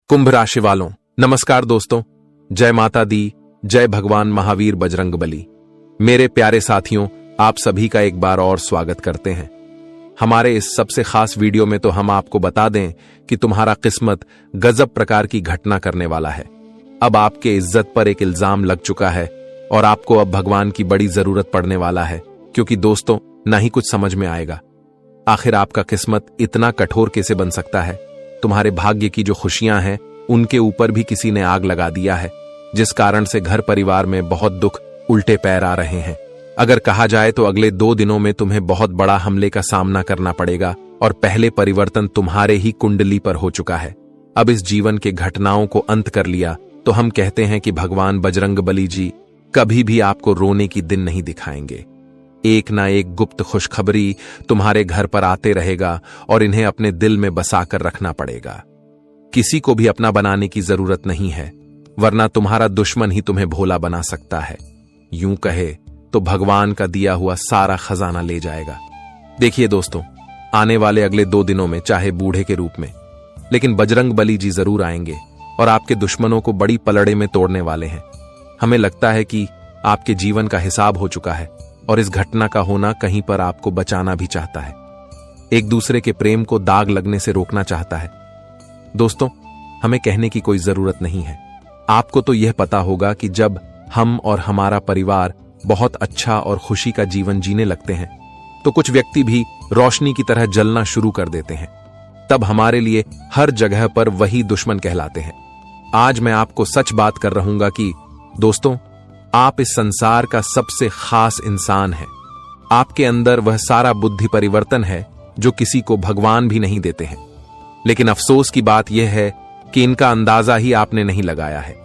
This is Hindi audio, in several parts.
कुंभ राशि वालों, नमस्कार दोस्तों। जय माता दी, जय भगवान महावीर बजरंगबली। मेरे प्यारे साथियों, आप सभी का एक बार और स्वागत करते हैं हमारे इस सबसे खास वीडियो में। तो हम आपको बता दें कि तुम्हारा किस्मत गजब प्रकार की घटना करने वाला है। अब आपके इज्जत पर एक इल्जाम लग चुका है और आपको अब भगवान की बड़ी जरूरत पड़ने वाला है, क्योंकि दोस्तों ना ही कुछ समझ में आएगा आखिर आपका किस्मत इतना कठोर कैसे बन सकता है। तुम्हारे भाग्य की जो खुशियां हैं उनके ऊपर भी किसी ने आग लगा दिया है, जिस कारण से घर परिवार में बहुत दुख उल्टे पैर आ रहे हैं। अगर कहा जाए तो अगले 2 दिनों में तुम्हें बहुत बड़ा हमले का सामना करना पड़ेगा और पहले परिवर्तन तुम्हारे ही कुंडली पर हो चुका है। अब इस जीवन के घटनाओं को अंत कर लिया तो हम कहते हैं कि भगवान बजरंगबली जी कभी भी आपको रोने की दिन नहीं दिखाएंगे। एक ना एक गुप्त खुशखबरी तुम्हारे घर पर आते रहेगा और इन्हें अपने दिल में बसाकर रखना पड़ेगा। किसी को भी अपना बनाने की जरूरत नहीं है, वरना तुम्हारा दुश्मन ही तुम्हें भोला बना सकता है। यूं कहे तो भगवान का दिया हुआ सारा खजाना ले जाएगा। देखिए दोस्तों, आने वाले अगले 2 दिनों में चाहे बूढ़े के रूप में, लेकिन बजरंगबली जी जरूर आएंगे और आपके दुश्मनों को बड़ी पलड़े में तोड़ने वाले हैं। हमें लगता है कि आपके जीवन का हिसाब हो चुका है और इस घटना का होना कहीं पर आपको बचाना भी चाहता है, एक दूसरे के प्रेम को दाग लगने से रोकना चाहता है। दोस्तों, हमें कहने की कोई जरूरत नहीं है। आपको तो यह पता होगा कि जब हम और हमारा परिवार बहुत अच्छा और खुशी का जीवन जीने लगते हैं तो कुछ व्यक्ति भी रोशनी की तरह जलना शुरू कर देते हैं। तब हमारे लिए हर जगह पर वही दुश्मन कहलाते हैं। आज मैं आपको सच बात कर रहूंगा कि दोस्तों, आप इस संसार का सबसे खास इंसान हैं। आपके अंदर वह सारा बुद्धि परिवर्तन है जो किसी को भगवान भी नहीं देते हैं। लेकिन अफसोस की बात यह है कि इनका अंदाजा ही आपने नहीं लगाया है।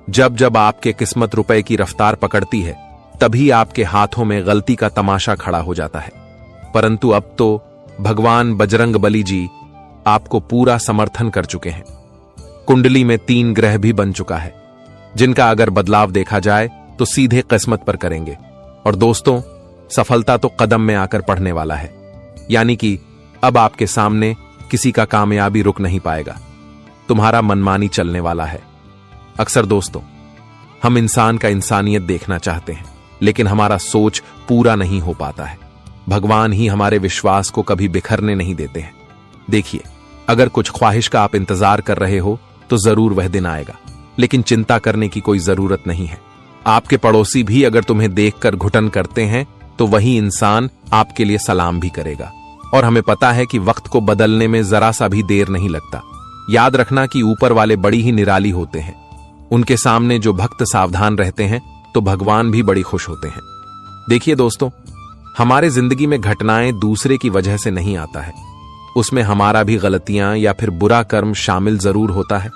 जब जब आपके किस्मत रुपए की रफ्तार पकड़ती है, तभी आपके हाथों में गलती का तमाशा खड़ा हो जाता है। परंतु अब तो भगवान बजरंगबली जी आपको पूरा समर्थन कर चुके हैं। कुंडली में 3 ग्रह भी बन चुका है, जिनका अगर बदलाव देखा जाए तो सीधे किस्मत पर करेंगे। और दोस्तों, सफलता तो कदम में आकर पड़ने वाला है, यानी कि अब आपके सामने किसी का कामयाबी रुक नहीं पाएगा। तुम्हारा मनमानी चलने वाला है। अक्सर दोस्तों, हम इंसान का इंसानियत देखना चाहते हैं, लेकिन हमारा सोच पूरा नहीं हो पाता है। भगवान ही हमारे विश्वास को कभी बिखरने नहीं देते हैं। देखिए, अगर कुछ ख्वाहिश का आप इंतजार कर रहे हो तो जरूर वह दिन आएगा, लेकिन चिंता करने की कोई जरूरत नहीं है। आपके पड़ोसी भी अगर तुम्हें देखकर घुटन करते हैं तो वही इंसान आपके लिए सलाम भी करेगा। और हमें पता है कि वक्त को बदलने में जरा सा भी देर नहीं लगता। याद रखना कि ऊपर वाले बड़ी ही निराली होते हैं। उनके सामने जो भक्त सावधान रहते हैं तो भगवान भी बड़ी खुश होते हैं। देखिए दोस्तों, हमारे जिंदगी में घटनाएं दूसरे की वजह से नहीं आता है। उसमें हमारा भी गलतियां या फिर बुरा कर्म शामिल जरूर होता है।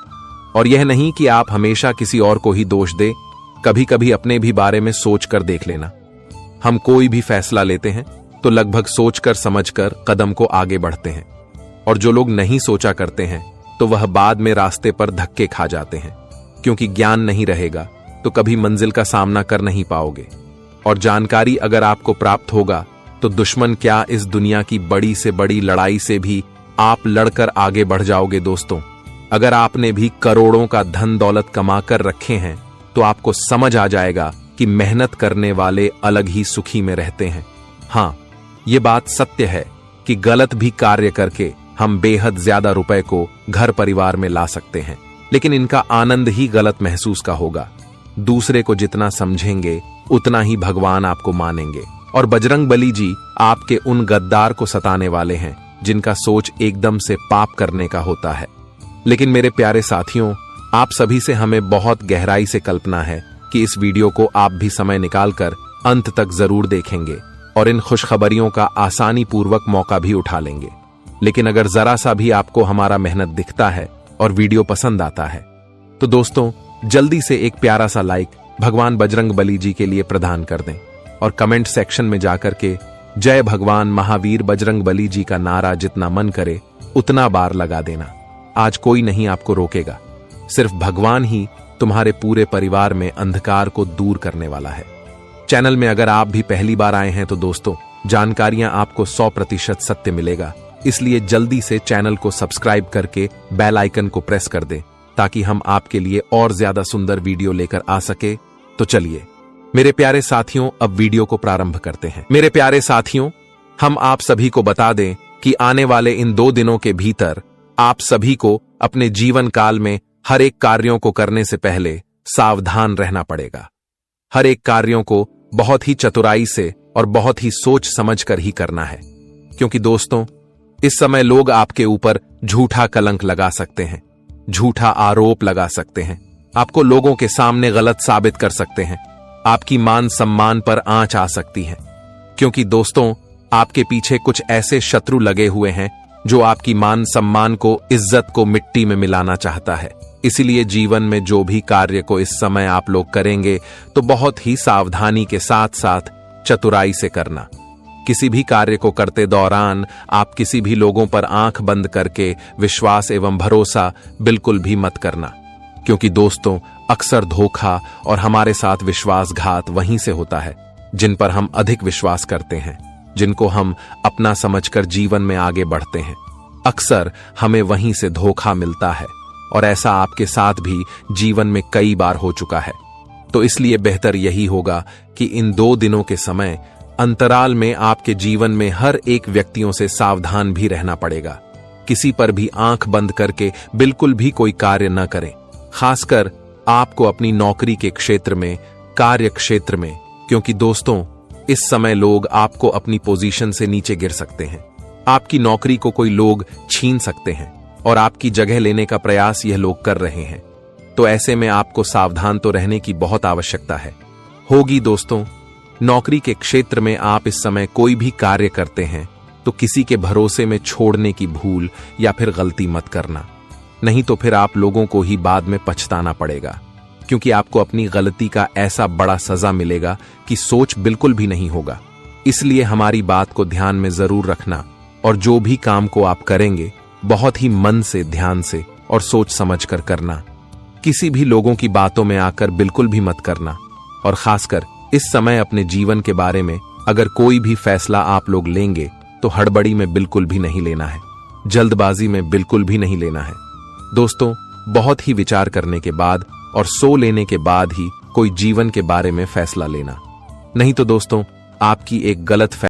और यह नहीं कि आप हमेशा किसी और को ही दोष दे, कभी कभी अपने भी बारे में सोच कर देख लेना। हम कोई भी फैसला लेते हैं तो लगभग सोचकर समझकर कदम को आगे बढ़ते हैं, और जो लोग नहीं सोचा करते हैं तो वह बाद में रास्ते पर धक्के खा जाते हैं, क्योंकि ज्ञान नहीं रहेगा तो कभी मंजिल का सामना कर नहीं पाओगे। और जानकारी अगर आपको प्राप्त होगा तो दुश्मन क्या, इस दुनिया की बड़ी से बड़ी लड़ाई से भी आप लड़कर आगे बढ़ जाओगे। दोस्तों, अगर आपने भी करोड़ों का धन दौलत कमा कर रखे हैं तो आपको समझ आ जाएगा कि मेहनत करने वाले अलग ही सुखी में रहते हैं। हाँ, ये बात सत्य है कि गलत भी कार्य करके हम बेहद ज्यादा रुपए को घर परिवार में ला सकते हैं, लेकिन इनका आनंद ही गलत महसूस का होगा। दूसरे को जितना समझेंगे उतना ही भगवान आपको मानेंगे। और बजरंगबली जी आपके उन गद्दार को सताने वाले हैं जिनका सोच एकदम से पाप करने का होता है। लेकिन मेरे प्यारे साथियों, आप सभी से हमें बहुत गहराई से कल्पना है कि इस वीडियो को आप भी समय निकालकर अंत तक जरूर देखेंगे और इन खुशखबरियों का आसानी पूर्वक मौका भी उठा लेंगे। लेकिन अगर जरा सा भी आपको हमारा मेहनत दिखता है और वीडियो पसंद आता है तो दोस्तों, जल्दी से एक प्यारा सा लाइक भगवान बजरंगबली जी के लिए प्रदान कर दें और कमेंट सेक्शन में जाकर के जय भगवान महावीर बजरंगबली जी का नारा जितना मन करे उतना बार लगा देना। आज कोई नहीं आपको रोकेगा, सिर्फ भगवान ही तुम्हारे पूरे परिवार में अंधकार को दूर करने वाला है। चैनल में अगर आप भी पहली बार आए हैं तो दोस्तों, जानकारियां आपको 100% सत्य मिलेगा, इसलिए जल्दी से चैनल को सब्सक्राइब करके बेल आइकन को प्रेस कर दें ताकि हम आपके लिए और ज्यादा सुंदर वीडियो लेकर आ सके। तो चलिए मेरे प्यारे साथियों, अब वीडियो को प्रारंभ करते हैं। मेरे प्यारे साथियों, हम आप सभी को बता दें कि आने वाले इन 2 दिनों के भीतर आप सभी को अपने जीवन काल में हर एक कार्यों को करने से पहले सावधान रहना पड़ेगा। हर एक कार्यों को बहुत ही चतुराई से और बहुत ही सोच समझ कर ही करना है, क्योंकि दोस्तों इस समय लोग आपके ऊपर झूठा कलंक लगा सकते हैं, झूठा आरोप लगा सकते हैं, आपको लोगों के सामने गलत साबित कर सकते हैं, आपकी मान सम्मान पर आंच आ सकती है, क्योंकि दोस्तों आपके पीछे कुछ ऐसे शत्रु लगे हुए हैं जो आपकी मान सम्मान को, इज्जत को मिट्टी में मिलाना चाहता है। इसीलिए जीवन में जो भी कार्य को इस समय आप लोग करेंगे तो बहुत ही सावधानी के साथ साथ चतुराई से करना। किसी भी कार्य को करते दौरान आप किसी भी लोगों पर आंख बंद करके विश्वास एवं भरोसा बिल्कुल भी मत करना, क्योंकि दोस्तों अक्सर धोखा और हमारे साथ विश्वासघात वहीं से होता है जिन पर हम अधिक विश्वास करते हैं, जिनको हम अपना समझकर जीवन में आगे बढ़ते हैं। अक्सर हमें वहीं से धोखा मिलता है और ऐसा आपके साथ भी जीवन में कई बार हो चुका है। तो इसलिए बेहतर यही होगा कि इन 2 दिनों के समय अंतराल में आपके जीवन में हर एक व्यक्तियों से सावधान भी रहना पड़ेगा। किसी पर भी आंख बंद करके बिल्कुल भी कोई कार्य न करें, खासकर आपको अपनी नौकरी के क्षेत्र में, कार्य क्षेत्र में, क्योंकि दोस्तों इस समय लोग आपको अपनी पोजीशन से नीचे गिर सकते हैं। आपकी नौकरी को कोई लोग छीन सकते हैं और आपकी जगह लेने का प्रयास यह लोग कर रहे हैं। तो ऐसे में आपको सावधान तो रहने की बहुत आवश्यकता है होगी। दोस्तों नौकरी के क्षेत्र में आप इस समय कोई भी कार्य करते हैं तो किसी के भरोसे में छोड़ने की भूल या फिर गलती मत करना, नहीं तो फिर आप लोगों को ही बाद में पछताना पड़ेगा, क्योंकि आपको अपनी गलती का ऐसा बड़ा सजा मिलेगा कि सोच बिल्कुल भी नहीं होगा। इसलिए हमारी बात को ध्यान में जरूर रखना और जो भी काम को आप करेंगे बहुत ही मन से, ध्यान से और सोच समझ कर करना। किसी भी लोगों की बातों में आकर बिल्कुल भी मत करना, और खासकर इस समय अपने जीवन के बारे में अगर कोई भी फैसला आप लोग लेंगे तो हड़बड़ी में बिल्कुल भी नहीं लेना है, जल्दबाजी में बिल्कुल भी नहीं लेना है। दोस्तों बहुत ही विचार करने के बाद और सो लेने के बाद ही कोई जीवन के बारे में फैसला लेना, नहीं तो दोस्तों आपकी एक गलत